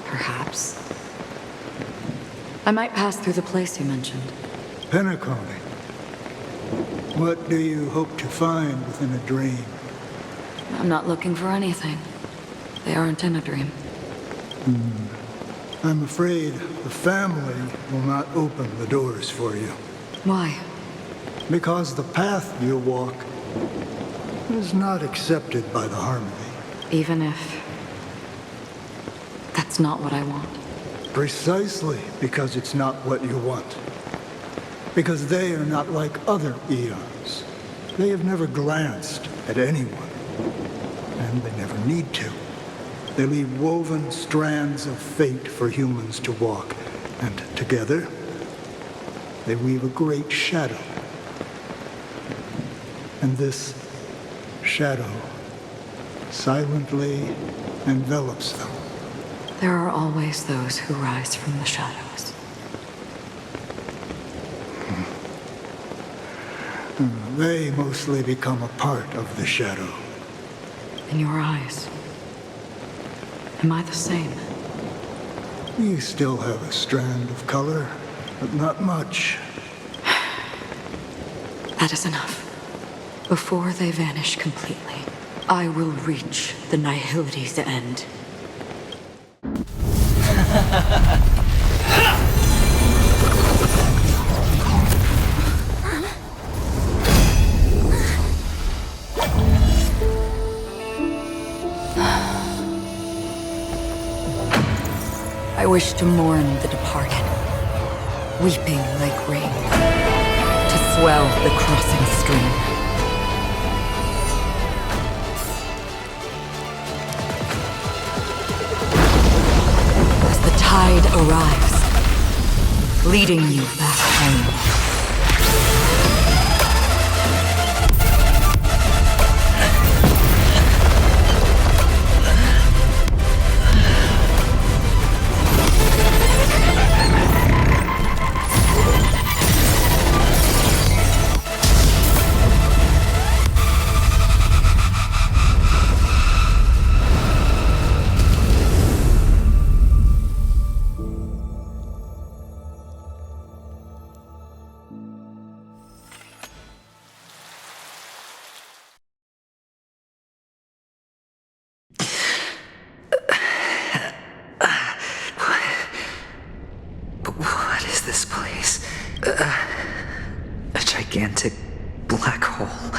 Perhaps. I might pass through the place you mentioned. Penacony. What do you hope to find within a dream? I'm not looking for anything. They aren't in a dream. I'm afraid the family will not open the doors for you. Why? Because the path you walk is not accepted by the Harmony. Even if... that's not what I want. Precisely because it's not what you want. Because they are not like other eons. They have never glanced at anyone. And they never need to. They leave woven strands of fate for humans to walk. And together, they weave a great shadow. And this shadow silently envelops them. There are always those who rise from the shadows. They mostly become a part of the shadow. In your eyes, am I the same? You still have a strand of color, but not much. That is enough. Before they vanish completely, I will reach the Nihility's end. I wish to mourn the departed, weeping like rain, to swell the crossing stream. As the tide arrives, leading you back home. This place. A gigantic black hole.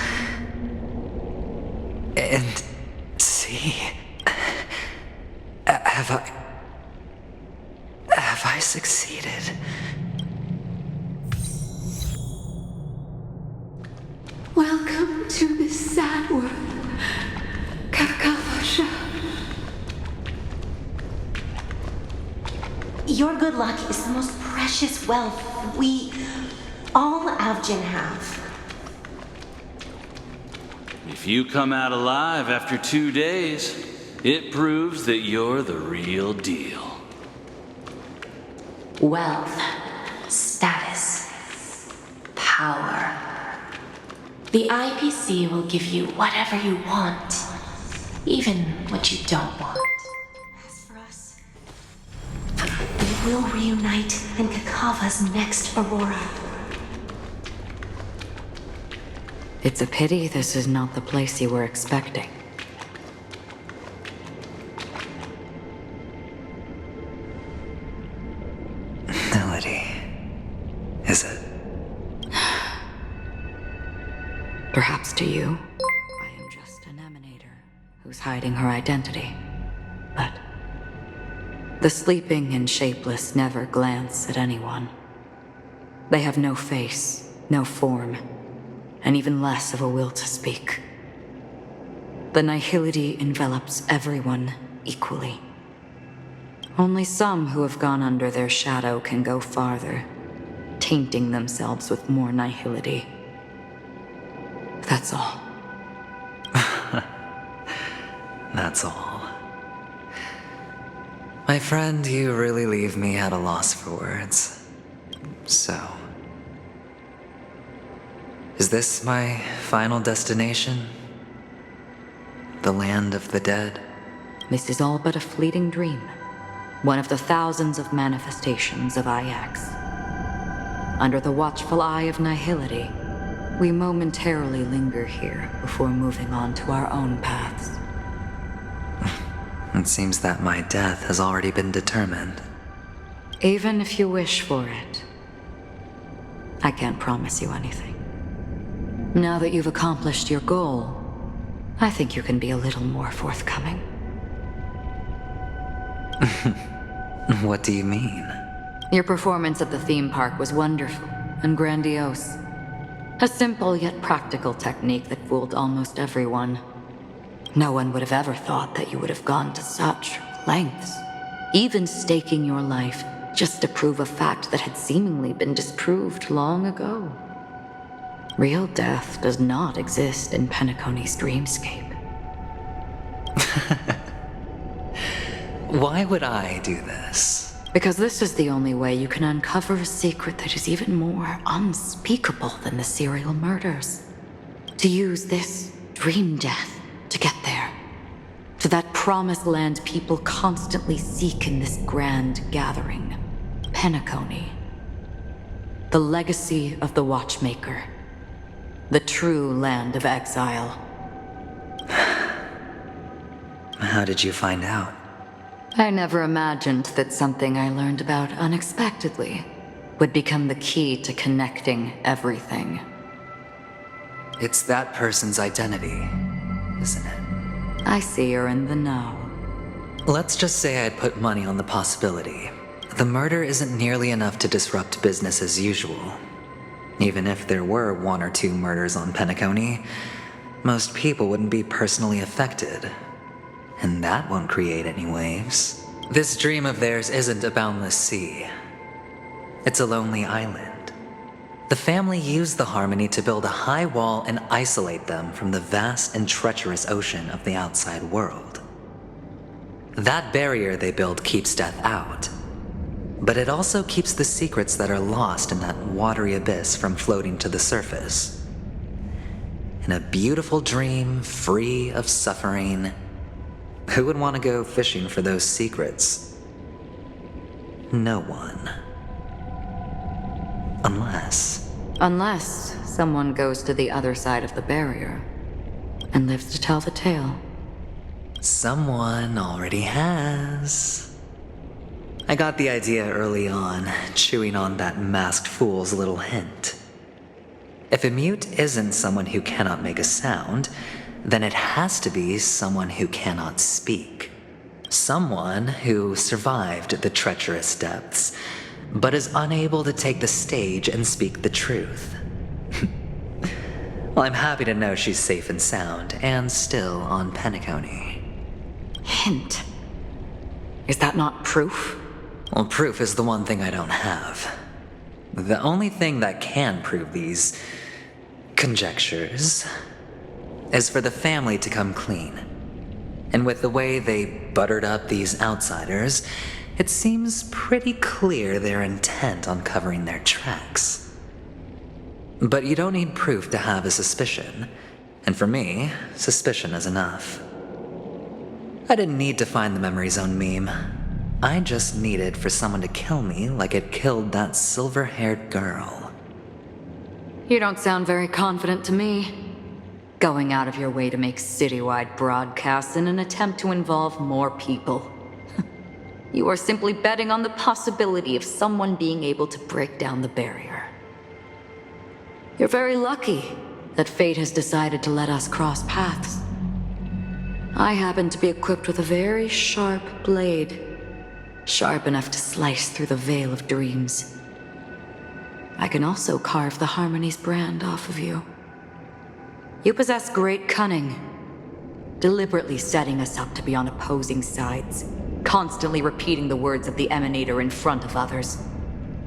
And see, have I succeeded? Welcome to this sad world, Kakavasha. Your good luck is the most precious wealth we, all Avgin, have. If you come out alive after 2 days, it proves that you're the real deal. Wealth, status, power. The IPC will give you whatever you want, even what you don't want. As for us, we will reunite in Kakava's next Aurora. It's a pity this is not the place you were expecting. Melody. Is it? Perhaps to you, I am just an emanator who's hiding her identity. But the sleeping and shapeless never glance at anyone. They have no face, no form, and even less of a will to speak. The Nihility envelops everyone equally. Only some who have gone under their shadow can go farther, tainting themselves with more Nihility. That's all. That's all. My friend, you really leave me at a loss for words. So, is this my final destination? The land of the dead? this is all but a fleeting dream, one of the thousands of manifestations of IX. Under the watchful eye of nihility, we momentarily linger here before moving on to our own paths. It seems that my death has already been determined. Even if you wish for it, I can't promise you anything. Now that you've accomplished your goal, I think you can be a little more forthcoming. What do you mean? Your performance at the theme park was wonderful and grandiose. A simple yet practical technique that fooled almost everyone. No one would have ever thought that you would have gone to such lengths, even staking your life just to prove a fact that had seemingly been disproved long ago. Real death does not exist in Penacony's dreamscape. Why would I do this? Because this is the only way you can uncover a secret that is even more unspeakable than the serial murders. To use this dream death to get there. To that promised land people constantly seek in this grand gathering. Penacony. The legacy of the Watchmaker. The true land of exile. How did you find out? I never imagined that something I learned about unexpectedly would become the key to connecting everything. It's that person's identity, isn't it? I see you're in the know. Let's just say I'd put money on the possibility. The murder isn't nearly enough to disrupt business as usual. Even if there were 1 or 2 murders on Penacony, most people wouldn't be personally affected. And that won't create any waves. This dream of theirs isn't a boundless sea. It's a lonely island. The family used the Harmony to build a high wall and isolate them from the vast and treacherous ocean of the outside world. That barrier they built keeps death out. But it also keeps the secrets that are lost in that watery abyss from floating to the surface. In a beautiful dream, free of suffering, who would want to go fishing for those secrets? No one. Unless someone goes to the other side of the barrier and lives to tell the tale. Someone already has. I got the idea early on, chewing on that masked fool's little hint. If a mute isn't someone who cannot make a sound, then it has to be someone who cannot speak. Someone who survived the treacherous depths, but is unable to take the stage and speak the truth. Well, I'm happy to know she's safe and sound, and still on Penacony. Hint. Is that not proof? Well, proof is the one thing I don't have. The only thing that can prove these conjectures is for the family to come clean. And with the way they buttered up these outsiders, it seems pretty clear they're intent on covering their tracks. But you don't need proof to have a suspicion. And for me, suspicion is enough. I didn't need to find the Memory Zone meme. I just needed for someone to kill me like it killed that silver-haired girl. You don't sound very confident to me. Going out of your way to make citywide broadcasts in an attempt to involve more people. You are simply betting on the possibility of someone being able to break down the barrier. You're very lucky that fate has decided to let us cross paths. I happen to be equipped with a very sharp blade. Sharp enough to slice through the veil of dreams. I can also carve the Harmony's brand off of you. You possess great cunning, deliberately setting us up to be on opposing sides, constantly repeating the words of the Emanator in front of others,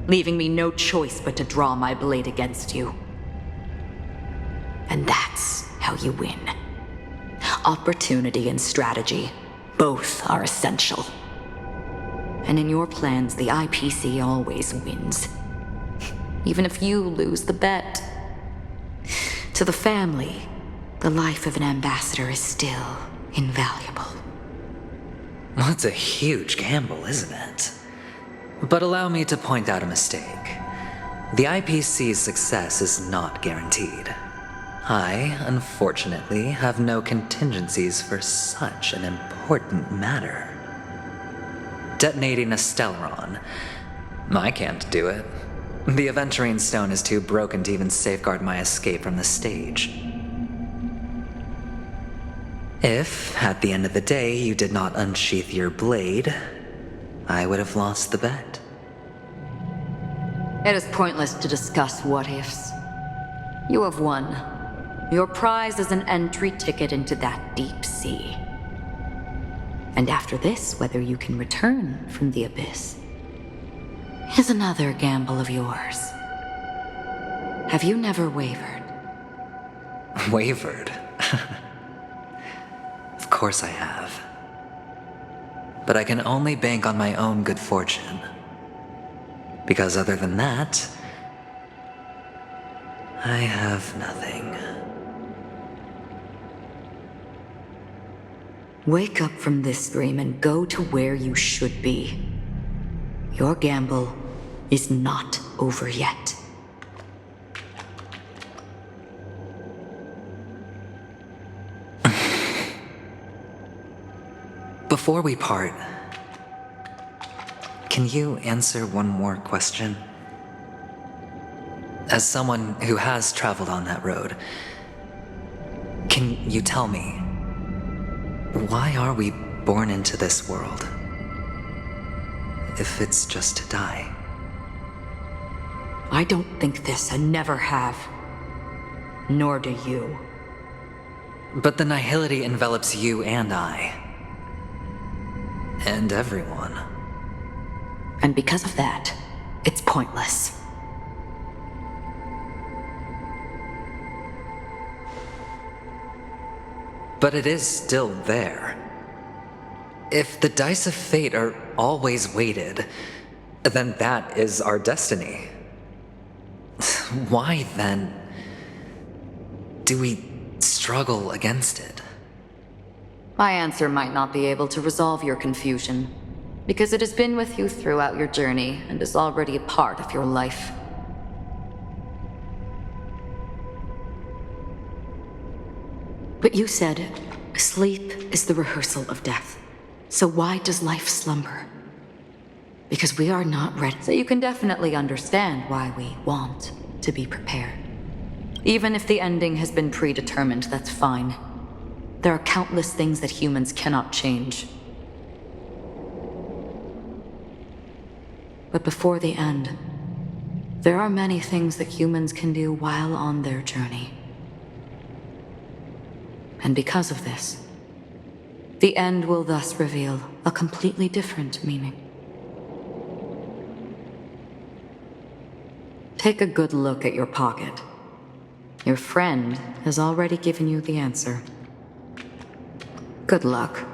leaving me no choice but to draw my blade against you. And that's how you win. Opportunity and strategy, both are essential. And in your plans, the IPC always wins. Even if you lose the bet. To the family, the life of an ambassador is still invaluable. Well, it's a huge gamble, isn't it? But allow me to point out a mistake. The IPC's success is not guaranteed. I, unfortunately, have no contingencies for such an important matter. Detonating a Stellaron. I can't do it. The Aventurine Stone is too broken to even safeguard my escape from the stage. If, at the end of the day, you did not unsheath your blade, I would have lost the bet. It is pointless to discuss what-ifs. You have won. Your prize is an entry ticket into that deep sea. And after this, whether you can return from the abyss is another gamble of yours. Have you never wavered? Wavered? Of course I have. But I can only bank on my own good fortune. Because other than that, I have nothing. Wake up from this dream and go to where you should be. Your gamble is not over yet. Before we part, can you answer one more question? As someone who has traveled on that road, can you tell me, why are we born into this world? If it's just to die. I don't think this and never have. Nor do you. But the nihility envelops you and I. And everyone. And because of that, it's pointless. But it is still there. If the dice of fate are always weighted, then that is our destiny. Why, then, do we struggle against it? My answer might not be able to resolve your confusion, because it has been with you throughout your journey and is already a part of your life. But you said, sleep is the rehearsal of death. So why does life slumber? Because we are not ready. So you can definitely understand why we want to be prepared. Even if the ending has been predetermined, that's fine. There are countless things that humans cannot change. But before the end, there are many things that humans can do while on their journey. And because of this, the end will thus reveal a completely different meaning. Take a good look at your pocket. Your friend has already given you the answer. Good luck.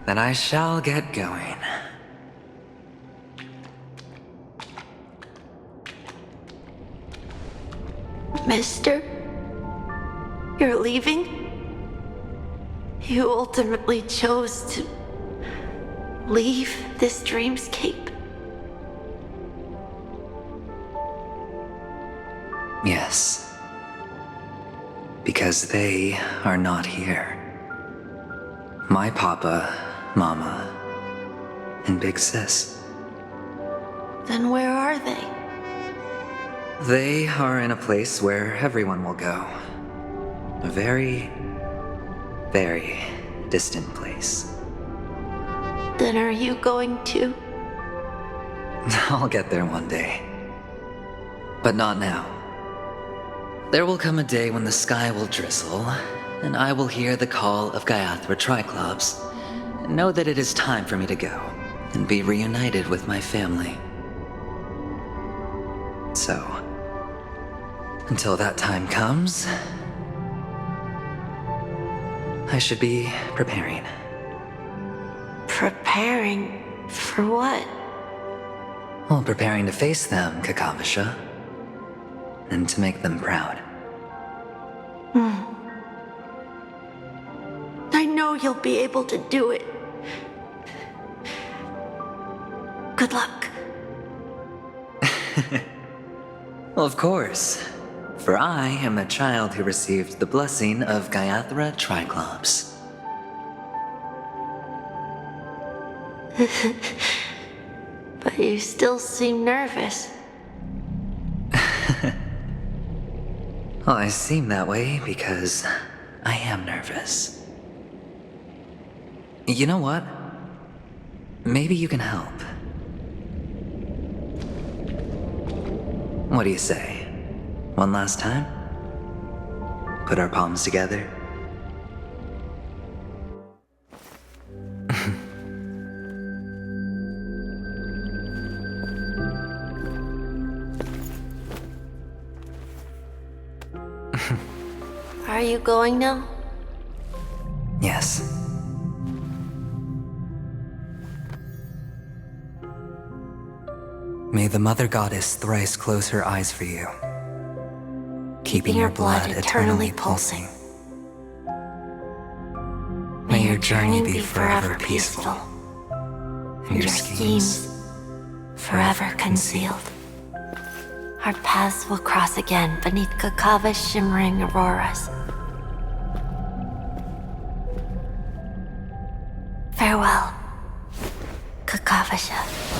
Then I shall get going. Mister? You're leaving? You ultimately chose to leave this dreamscape? Yes. Because they are not here. My papa, mama, and big sis. Then where are they? They are in a place where everyone will go. A very, very distant place. Then are you going to? I'll get there one day. But not now. There will come a day when the sky will drizzle, and I will hear the call of Gaiathra Triclops, and know that it is time for me to go, and be reunited with my family. So, until that time comes, I should be preparing. Preparing for what? Well, preparing to face them, Kakavasha. And to make them proud. I know you'll be able to do it. Good luck. Well, of course. For I am the child who received the blessing of Gaiathra Triclops. But you still seem nervous. Well, I seem that way because I am nervous. You know what? Maybe you can help. What do you say? One last time? Put our palms together? Are you going now? Yes. May the Mother Goddess thrice close her eyes for you, keeping your blood eternally pulsing. May your journey be forever peaceful, and your schemes forever concealed. Our paths will cross again beneath Kakava's shimmering auroras. Farewell, Kakavasha.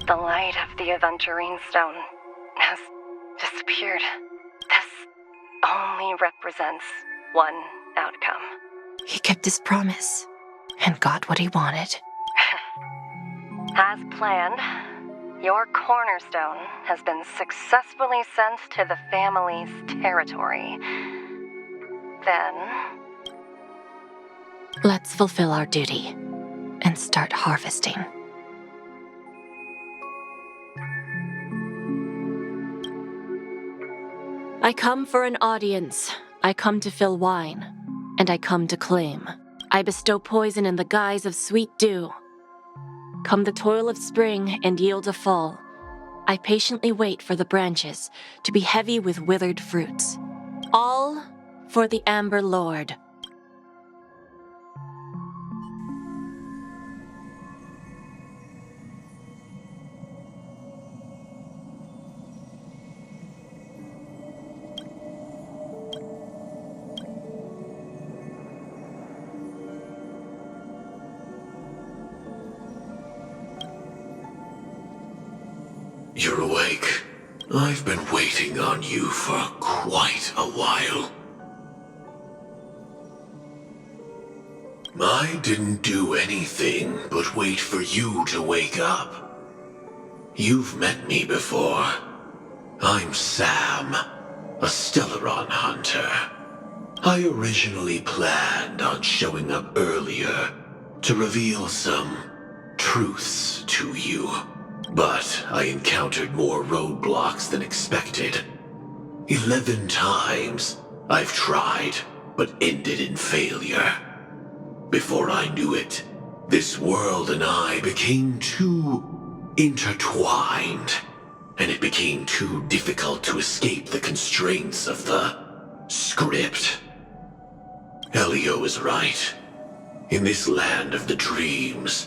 The light of the Aventurine Stone has disappeared. This only represents one outcome. He kept his promise and got what he wanted. As planned, your cornerstone has been successfully sent to the family's territory. Then, Let's fulfill our duty and start harvesting. I come for an audience. I come to fill wine. And I come to claim. I bestow poison in the guise of sweet dew. Come the toil of spring and yield a fall. I patiently wait for the branches to be heavy with withered fruits. All for the Amber Lord. You're awake. I've been waiting on you for quite a while. I didn't do anything but wait for you to wake up. You've met me before. I'm Sam, a Stellaron hunter. I originally planned on showing up earlier to reveal some truths to you. But I encountered more roadblocks than expected. 11 times I've tried, but ended in failure. Before I knew it, this world and I became too intertwined, and it became too difficult to escape the constraints of the script. Elio is right. In this land of the dreams,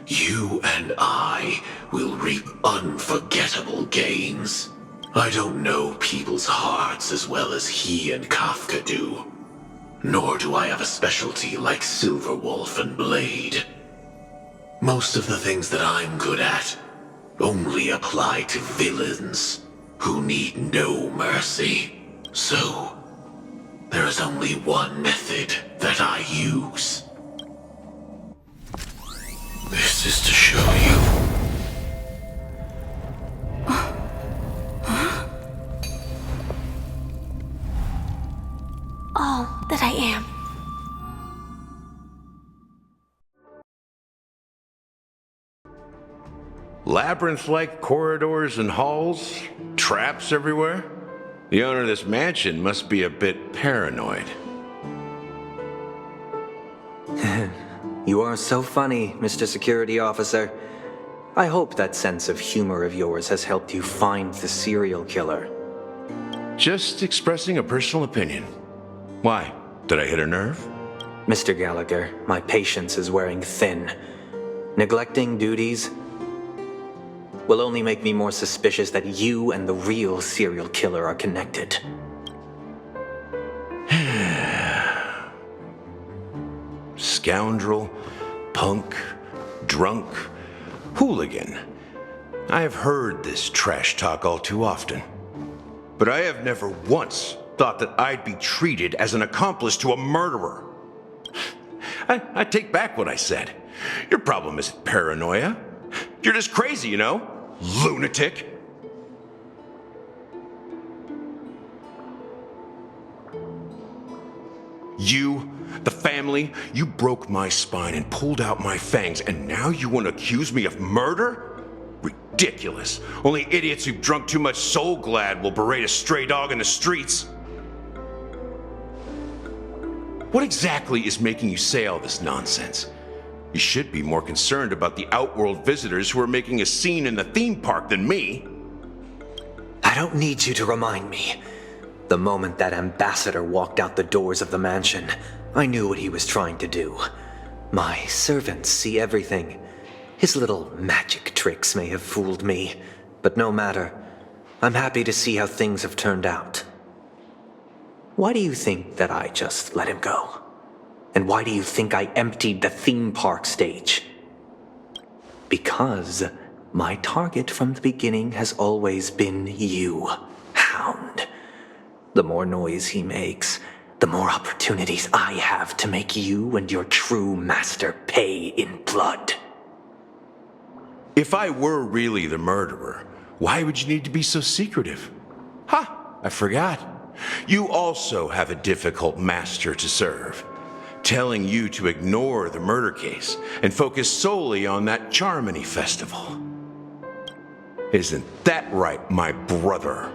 you and I will reap unforgettable gains. I don't know people's hearts as well as he and Kafka do. Nor do I have a specialty like Silverwolf and Blade. Most of the things that I'm good at only apply to villains who need no mercy. So, there is only one method that I use. This is to show you. All that I am. Labyrinth-like corridors and halls, traps everywhere. The owner of this mansion must be a bit paranoid. You are so funny, Mr. Security Officer. I hope that sense of humor of yours has helped you find the serial killer. Just expressing a personal opinion. Why? Did I hit a nerve? Mr. Gallagher, my patience is wearing thin. Neglecting duties will only make me more suspicious that you and the real serial killer are connected. Scoundrel, punk, drunk, hooligan. I have heard this trash talk all too often. But I have never once thought that I'd be treated as an accomplice to a murderer. I take back what I said. Your problem isn't paranoia. You're just crazy, you know? Lunatic. You, the family, you broke my spine and pulled out my fangs, and now you want to accuse me of murder? Ridiculous. Only idiots who've drunk too much Soul Glad will berate a stray dog in the streets. What exactly is making you say all this nonsense? You should be more concerned about the Outworld visitors who are making a scene in the theme park than me. I don't need you to remind me. The moment that ambassador walked out the doors of the mansion, I knew what he was trying to do. My servants see everything. His little magic tricks may have fooled me, but no matter. I'm happy to see how things have turned out. Why do you think that I just let him go? And why do you think I emptied the theme park stage? Because my target from the beginning has always been you, Hound. The more noise he makes, the more opportunities I have to make you and your true master pay in blood. If I were really the murderer, why would you need to be so secretive? Ha! I forgot. You also have a difficult master to serve, telling you to ignore the murder case and focus solely on that Charmony festival. Isn't that right, my brother?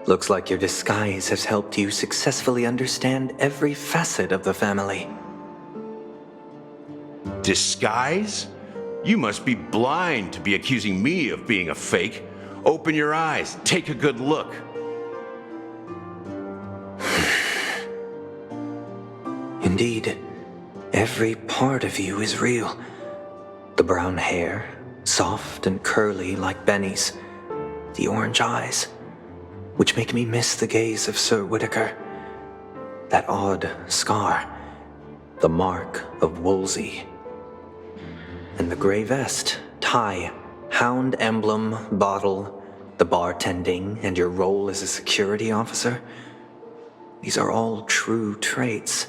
Looks like your disguise has helped you successfully understand every facet of the family. Disguise? You must be blind to be accusing me of being a fake. Open your eyes, take a good look. Indeed, every part of you is real. The brown hair, soft and curly like Benny's. The orange eyes, which make me miss the gaze of Sir Whitaker. That odd scar, the mark of Wolsey. And the gray vest, tie, hound emblem, bottle, the bartending, and your role as a security officer. These are all true traits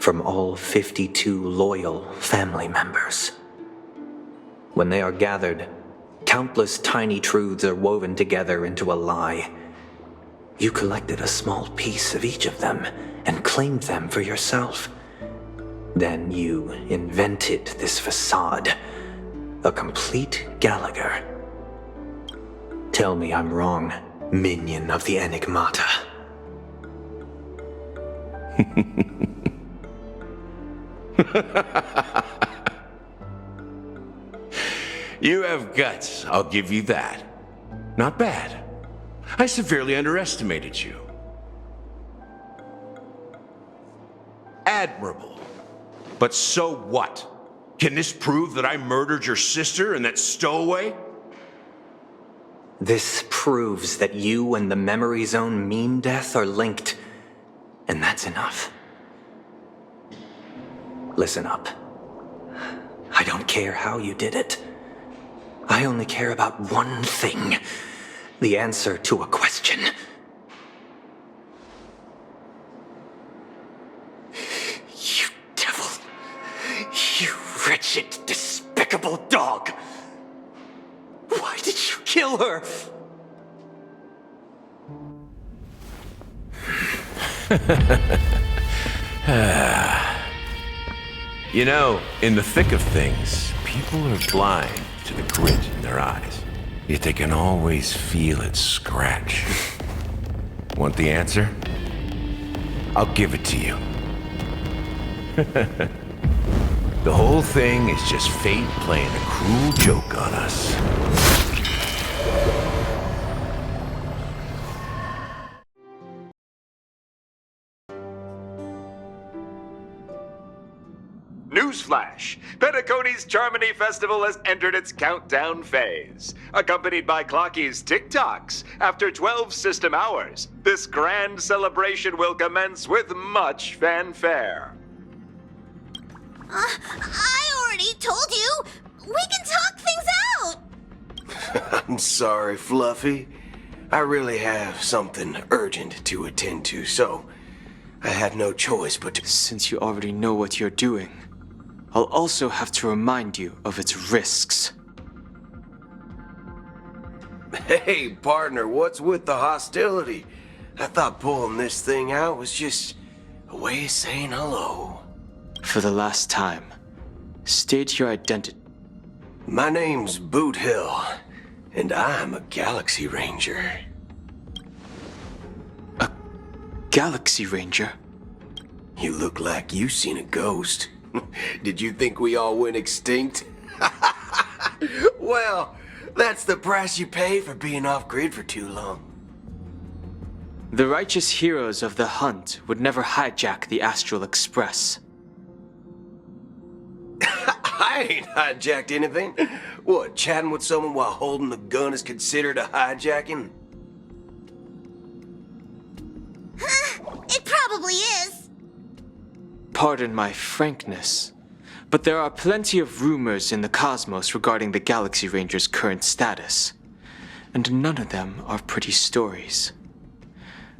from all 52 loyal family members. When they are gathered, countless tiny truths are woven together into a lie. You collected a small piece of each of them and claimed them for yourself. Then you invented this facade, a complete Gallagher. Tell me I'm wrong, minion of the Enigmata. You have guts, I'll give you that. Not bad. I severely underestimated you. Admirable. But so what? Can this prove that I murdered your sister and that stowaway? This proves that you and the Memory Zone meme death are linked, and that's enough. Listen up. I don't care how you did it. I only care about one thing. The answer to a question. You devil. You wretched, despicable dog. Why did you kill her? You know, in the thick of things, people are blind to the grit in their eyes. Yet they can always feel it scratch. Want the answer? I'll give it to you. The whole thing is just fate playing a cruel joke on us. Newsflash! Penacony's Charmony Festival has entered its countdown phase. Accompanied by Clocky's TikToks, after 12 system hours, this grand celebration will commence with much fanfare. I already told you! We can talk things out! I'm sorry, Fluffy. I really have something urgent to attend to, so I had no choice but to... Since you already know what you're doing, I'll also have to remind you of its risks. Hey, partner, what's with the hostility? I thought pulling this thing out was just a way of saying hello. For the last time, state your identity. My name's Boot Hill, and I'm a Galaxy Ranger. A Galaxy Ranger? You look like you seen a ghost. Did you think we all went extinct? Well, that's the price you pay for being off-grid for too long. The righteous heroes of the hunt would never hijack the Astral Express. I ain't hijacked anything. What, chatting with someone while holding the gun is considered a hijacking? It probably is. Pardon my frankness, but there are plenty of rumors in the cosmos regarding the Galaxy Ranger's current status, and none of them are pretty stories.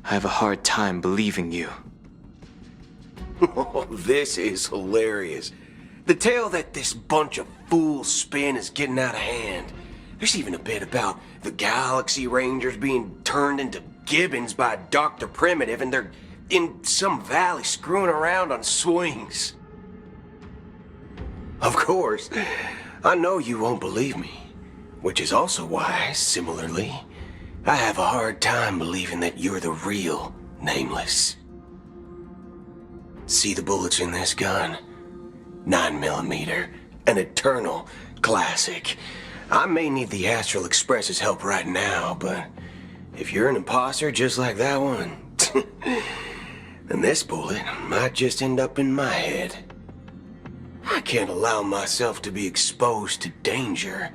I have a hard time believing you. Oh, this is hilarious. The tale that this bunch of fools spin is getting out of hand. There's even a bit about the Galaxy Rangers being turned into gibbons by Dr. Primitive, and they're in some valley screwing around on swings. Of course, I know you won't believe me, which is also why, similarly, I have a hard time believing that you're the real Nameless. See the bullets in this gun? 9mm, an eternal classic. I may need the Astral Express's help right now, but if you're an imposter just like that one, then this bullet might just end up in my head. I can't allow myself to be exposed to danger.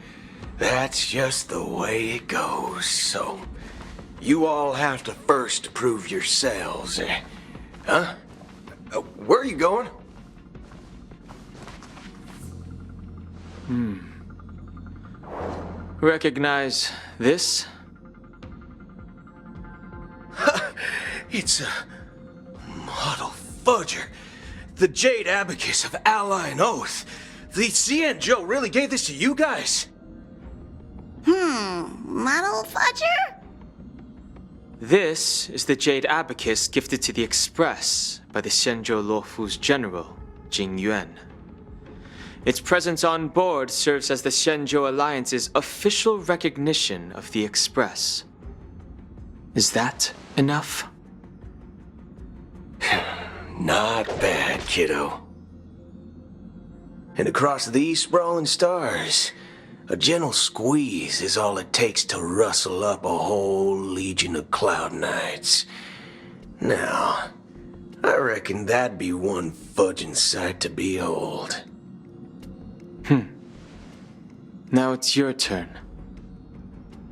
That's just the way it goes, so you all have to first prove yourselves. Huh? Where are you going? Recognize this? It's a model fudger. The Jade Abacus of Ally and Oath. The Cian Joe really gave this to you guys? Model fudger? This is the Jade Abacus gifted to the Express by the Xianzhou Luofu's general, Jing Yuan. Its presence on board serves as the Shenzhou Alliance's official recognition of the Express. Is that enough? Not bad, kiddo. And across these sprawling stars, a gentle squeeze is all it takes to rustle up a whole legion of Cloud Knights. Now, I reckon that'd be one fudging sight to behold. Now it's your turn.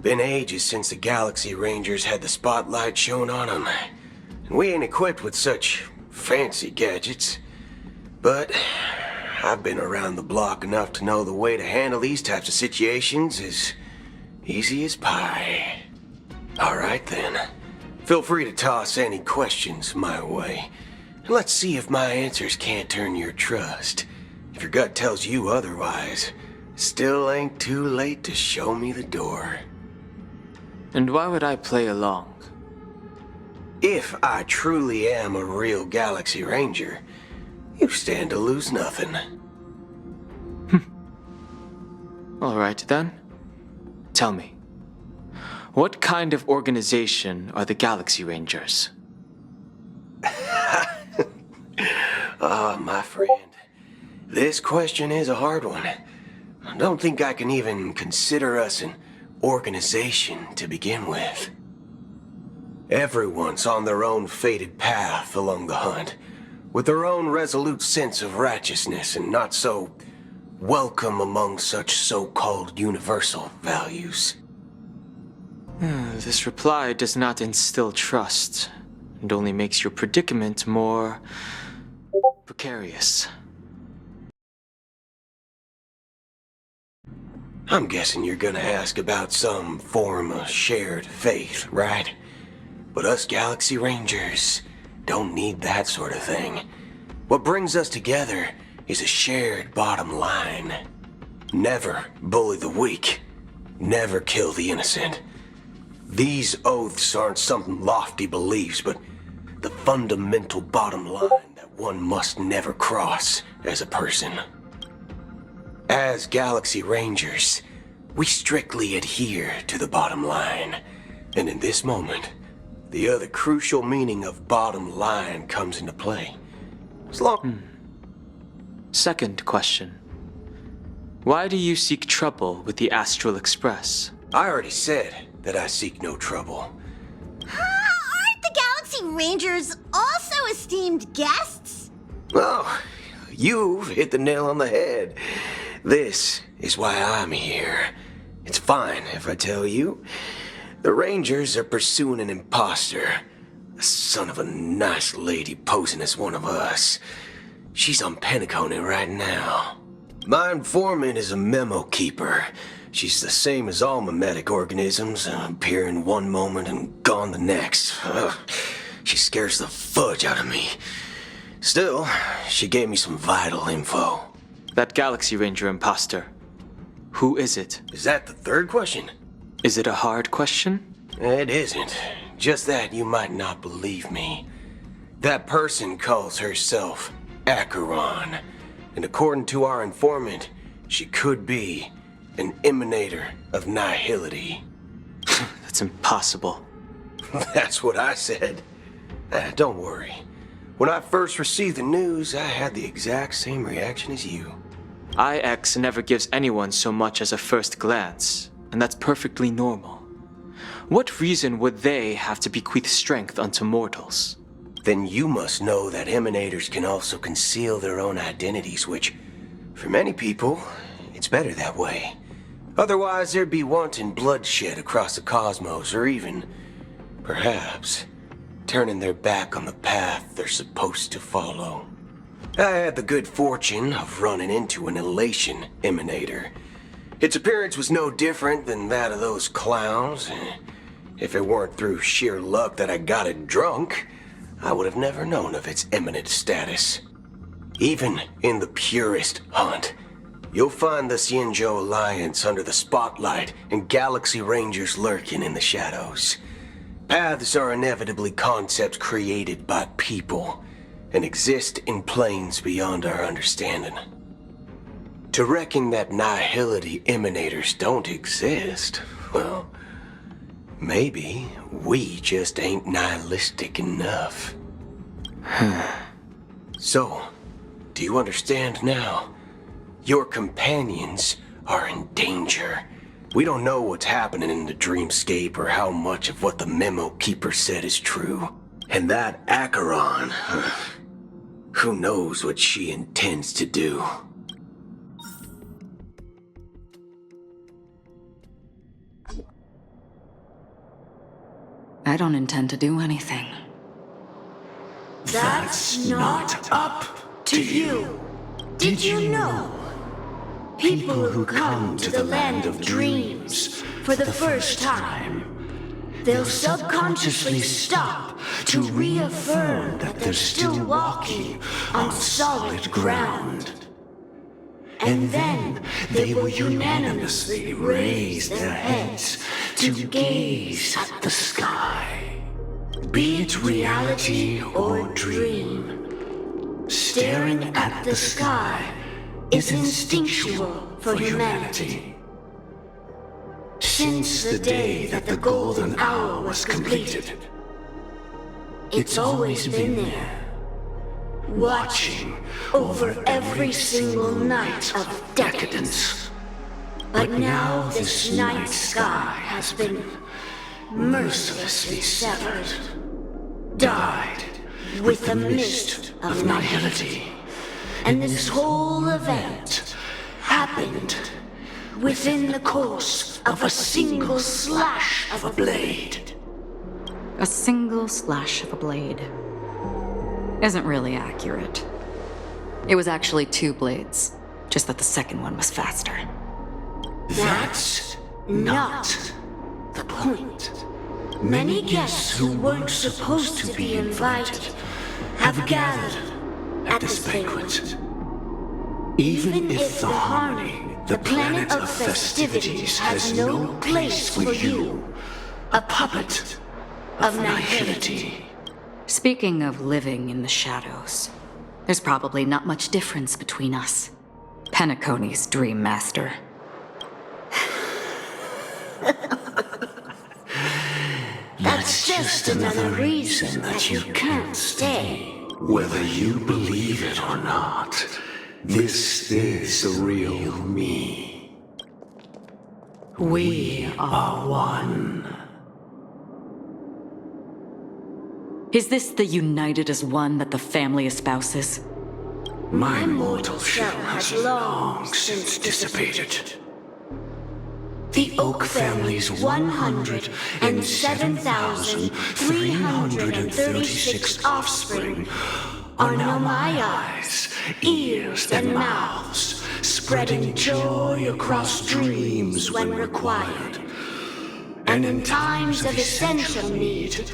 Been ages since the Galaxy Rangers had the spotlight shone on them. And we ain't equipped with such fancy gadgets. But I've been around the block enough to know the way to handle these types of situations is easy as pie. Alright then. Feel free to toss any questions my way. And let's see if my answers can't turn your trust. If your gut tells you otherwise, still ain't too late to show me the door. And why would I play along? If I truly am a real Galaxy Ranger, you stand to lose nothing. Alright then. Tell me, what kind of organization are the Galaxy Rangers? Ah, my friend. This question is a hard one. I don't think I can even consider us an organization to begin with. Everyone's on their own fated path along the hunt, with their own resolute sense of righteousness and not so welcome among such so-called universal values. This reply does not instill trust, and only makes your predicament more precarious. I'm guessing you're gonna ask about some form of shared faith, right? But us Galaxy Rangers don't need that sort of thing. What brings us together is a shared bottom line. Never bully the weak. Never kill the innocent. These oaths aren't some lofty beliefs, but the fundamental bottom line that one must never cross as a person. As Galaxy Rangers, we strictly adhere to the bottom line. And in this moment, the other crucial meaning of bottom line comes into play. As long... Second question. Why do you seek trouble with the Astral Express? I already said that I seek no trouble. Aren't the Galaxy Rangers also esteemed guests? Oh, you've hit the nail on the head. This is why I'm here. It's fine if I tell you. The Rangers are pursuing an imposter. A son of a nice lady posing as one of us. She's on Penacony right now. My informant is a memo keeper. She's the same as all mimetic organisms, appearing one moment and gone the next. Ugh, she scares the fudge out of me. Still, she gave me some vital info. That Galaxy Ranger imposter. Who is it? Is that the third question? Is it a hard question? It isn't. Just that you might not believe me. That person calls herself Acheron. And according to our informant, she could be an emanator of nihility. That's impossible. That's what I said. Don't worry. When I first received the news, I had the exact same reaction as you. IX never gives anyone so much as a first glance, and that's perfectly normal. What reason would they have to bequeath strength unto mortals? Then you must know that emanators can also conceal their own identities, which, for many people, it's better that way. Otherwise, there'd be wanton bloodshed across the cosmos, or even, perhaps, turning their back on the path they're supposed to follow. I had the good fortune of running into an elation emanator. Its appearance was no different than that of those clowns. If it weren't through sheer luck that I got it drunk, I would have never known of its eminent status. Even in the purest hunt, you'll find the Shenzhou Alliance under the spotlight and Galaxy Rangers lurking in the shadows. Paths are inevitably concepts created by people and exist in planes beyond our understanding. to reckon that nihility emanators don't exist, well, maybe we just ain't nihilistic enough. So, do you understand now? Your companions are in danger. We don't know what's happening in the dreamscape or how much of what the memo keeper said is true. And that Acheron, who knows what she intends to do? I don't intend to do anything. That's not up to you. Did you know? People who come to the land of dreams for the first time, they'll subconsciously stop to reaffirm that they're still walking on solid ground. And then they will unanimously raise their heads to gaze at the sky. Be it reality or dream, staring at the sky is instinctual for humanity. Since the day that the golden hour was completed, it's always been there, watching over every single night of decadence. But now this night sky has been mercilessly severed, dyed with the mist of nihility. And this whole event happened within the course of a single slash of a blade. A single slash of a blade isn't really accurate. It was actually 2 blades, just that the second one was faster. That's not the point. Many guests who weren't supposed to be invited have gathered at this banquet. Even if the Harmony, the planet of festivities, has no place for you, a puppet of nihility. Speaking of living in the shadows, there's probably not much difference between us. Penacony's Dream Master. That's just another reason that you can't stay. Whether you believe it or not, this is the real me. We are one. Is this the united as one that the family espouses? My mortal shell has long since dissipated. The Oak family's 107,336 offspring are now my eyes, ears, and mouths, spreading joy across dreams when required, and in times of essential need,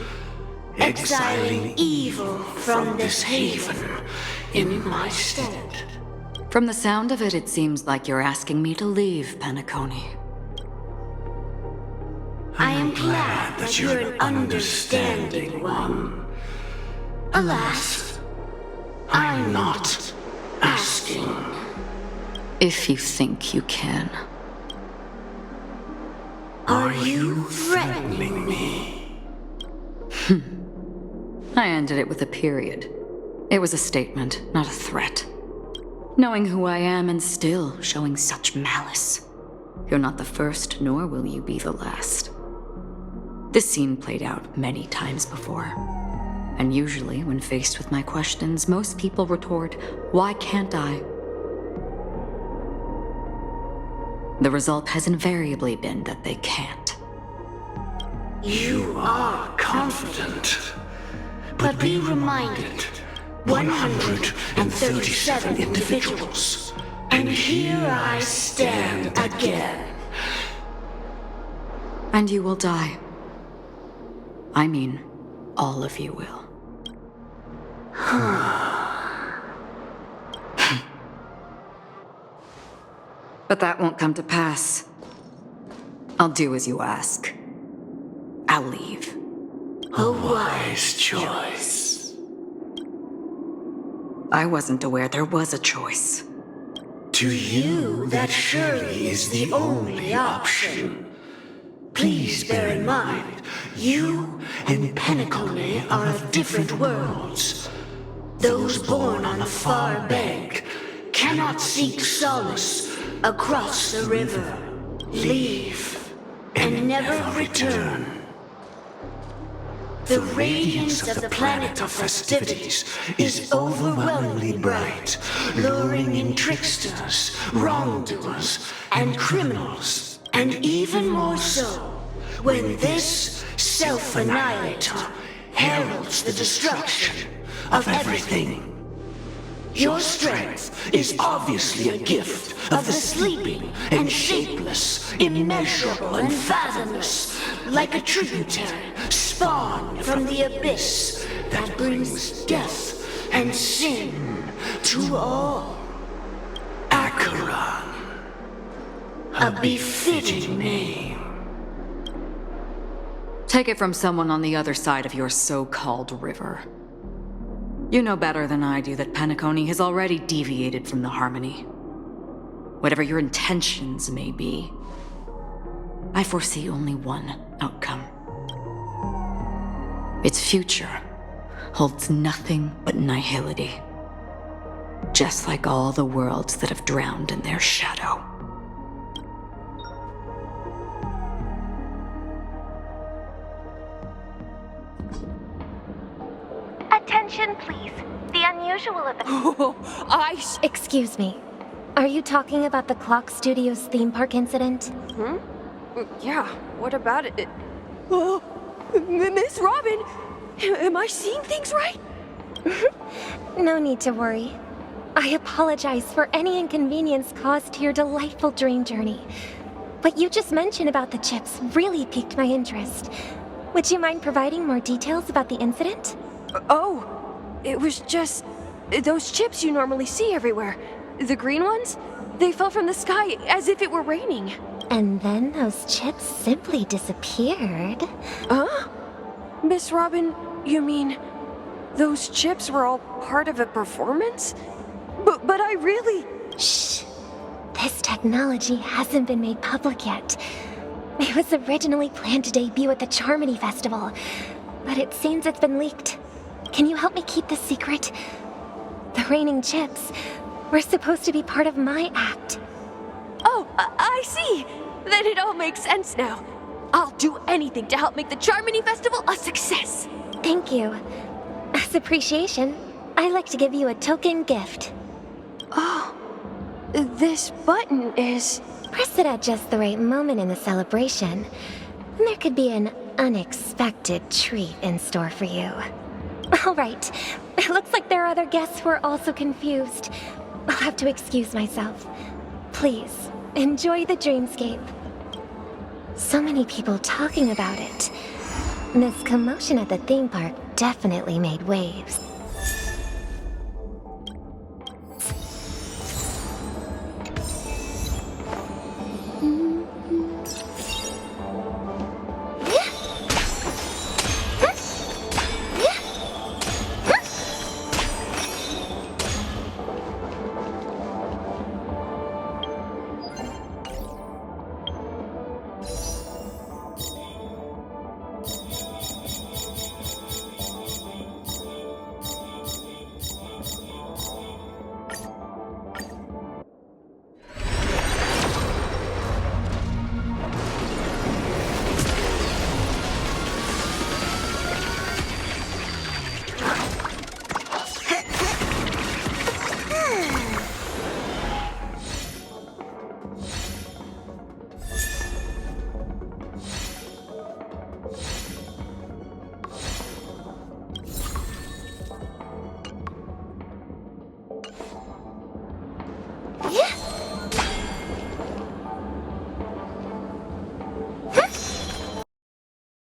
exiling evil from this haven in my stead. From the sound of it, it seems like you're asking me to leave, Penacony. I am glad that you're an understanding one. Alas, I'm not asking. If you think you can. Are you threatening me? I ended it with a period. It was a statement, not a threat. Knowing who I am and still showing such malice. You're not the first, nor will you be the last. This scene played out many times before. And usually, when faced with my questions, most people retort, "Why can't I?" The result has invariably been that they can't. You are confident. But be reminded, 137 individuals. And here I stand again. And you will die. I mean, all of you will. But that won't come to pass. I'll do as you ask. I'll leave. A wise choice. I wasn't aware there was a choice. To you, that surely is the only option. Please bear in mind, you and Penacony are of different worlds. Those born on the far bank cannot seek solace across the river, leave, and never return. The radiance of the planet of festivities is overwhelmingly bright, luring in tricksters, wrongdoers, and criminals. And even more so, when this self-annihilator heralds the destruction of everything. Your strength is obviously a gift of the sleeping and shapeless, immeasurable and fathomless, like a tributary spawned from the abyss that brings death and sin to all. Acheron. A befitting name. Take it from someone on the other side of your so-called river. You know better than I do that Penacony has already deviated from the Harmony. Whatever your intentions may be, I foresee only one outcome. Its future holds nothing but nihility. Just like all the worlds that have drowned in their shadow. Attention, please. The unusual event. Excuse me. Are you talking about the Clock Studios theme park incident? Yeah, what about it? Oh, Miss Robin! Am I seeing things right? No need to worry. I apologize for any inconvenience caused to your delightful dream journey. What you just mentioned about the chips really piqued my interest. Would you mind providing more details about the incident? Oh, it was just those chips you normally see everywhere. The green ones? They fell from the sky as if it were raining. And then those chips simply disappeared. Huh? Miss Robin, you mean those chips were all part of a performance? But I really... Shh. This technology hasn't been made public yet. It was originally planned to debut at the Charmony Festival, but it seems it's been leaked. Can you help me keep this secret? The raining chips were supposed to be part of my act. Oh, I see. Then it all makes sense now. I'll do anything to help make the Charmony Festival a success. Thank you. As appreciation, I'd like to give you a token gift. Oh, this button is... Press it at just the right moment in the celebration, and there could be an unexpected treat in store for you. All right. It looks like there are other guests who are also confused. I'll have to excuse myself. Please, enjoy the dreamscape. So many people talking about it. This commotion at the theme park definitely made waves.